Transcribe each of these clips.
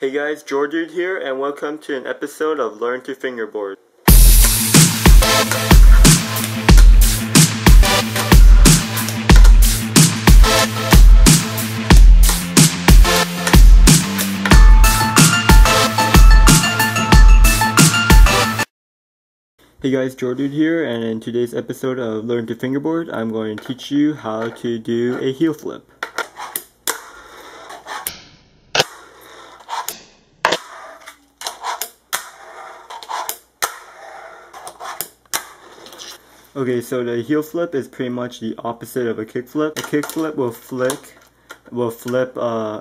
Hey guys, TheJordude here, and welcome to an episode of Learn to Fingerboard. Hey guys, TheJordude here, and in today's episode of Learn to Fingerboard, I'm going to teach you how to do a heel flip. Okay, so the heel flip is pretty much the opposite of a kick flip. A kick flip will flip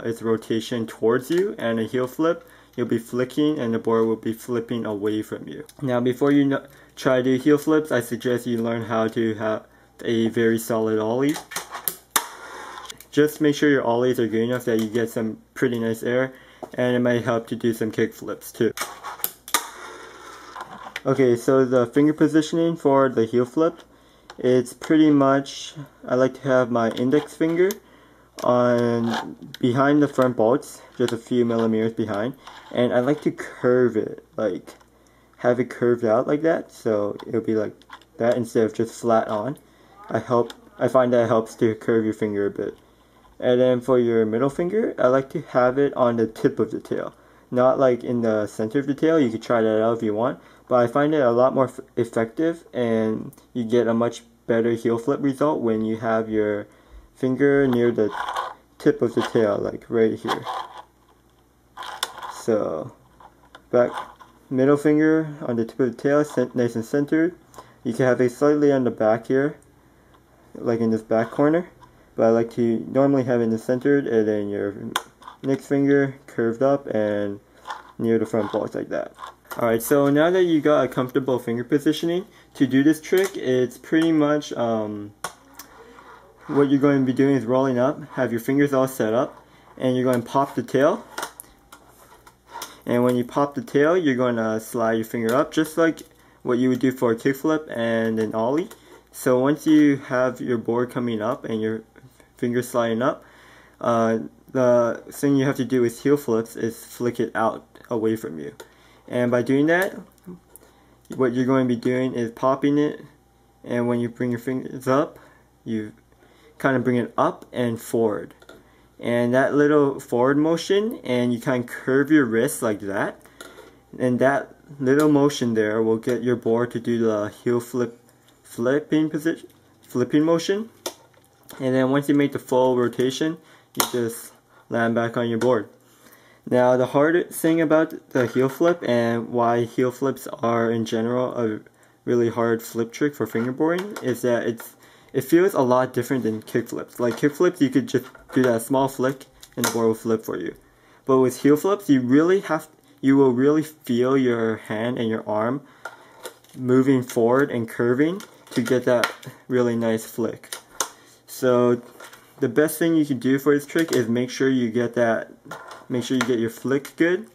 its rotation towards you, and a heel flip, you'll be flicking and the board will be flipping away from you. Now, before you try to do heel flips, I suggest you learn how to have a very solid ollie. Just make sure your ollies are good enough that you get some pretty nice air, and it might help to do some kick flips too. Okay, so the finger positioning for the heel flip, it's pretty much, I like to have my index finger on behind the front bolts, just a few millimeters behind, and I like to curve it, like have it curved out like that, so it'll be like that instead of just flat on. I find that helps to curve your finger a bit. And then for your middle finger, I like to have it on the tip of the tail, not like in the center of the tail. You could try that out if you want, but I find it a lot more effective, and you get a much better heel flip result when you have your finger near the tip of the tail, like right here. So middle finger on the tip of the tail, nice and centered. You can have it slightly on the back here, like in this back corner, but I like to normally have it in the centered, and then your next finger curved up and near the front bolts like that. Alright, so now that you got a comfortable finger positioning, to do this trick, it's pretty much what you're going to be doing is rolling up, have your fingers all set up, and you're going to pop the tail. And when you pop the tail, you're going to slide your finger up, just like what you would do for a kickflip and an ollie. So once you have your board coming up and your finger sliding up, the thing you have to do with heel flips is flick it out away from you. And by doing that, what you're going to be doing is popping it, and when you bring your fingers up, you kind of bring it up and forward. And that little forward motion, and you kind of curve your wrist like that, and that little motion there will get your board to do the heel flipping motion. And then once you make the full rotation, you just land back on your board. Now, the hardest thing about the heel flip, and why heel flips are in general a really hard flip trick for fingerboarding, is that it feels a lot different than kick flips. Like kick flips, you could just do that small flick and the board will flip for you. But with heel flips, you will really feel your hand and your arm moving forward and curving to get that really nice flick. So the best thing you can do for this trick is make sure you get your flick good.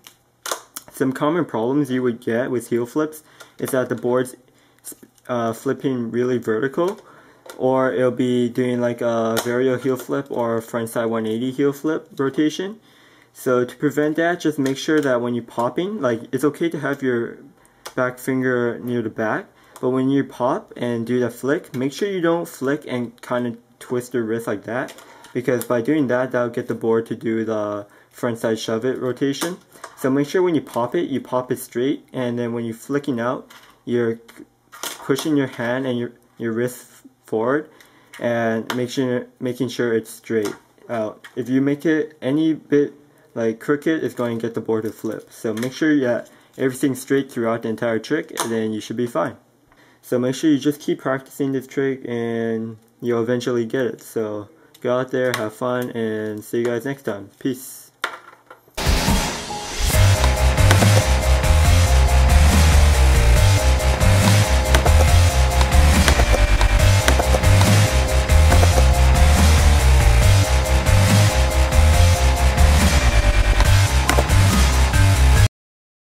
Some common problems you would get with heel flips is that the board's flipping really vertical, or it'll be doing like a varial heel flip or a frontside 180 heel flip rotation. So to prevent that, just make sure that when you're popping, like it's okay to have your back finger near the back, but when you pop and do the flick, make sure you don't flick and kind of twist your wrist like that, because by doing that, that'll get the board to do the front side shove it rotation. So make sure when you pop it straight, and then when you're flicking out, you're pushing your hand and your wrist forward, and making sure it's straight out. If you make it any bit like crooked, it's going to get the board to flip. So make sure that everything's straight throughout the entire trick, and then you should be fine. So make sure you just keep practicing this trick, and you'll eventually get it. So go out there, have fun, and see you guys next time. Peace.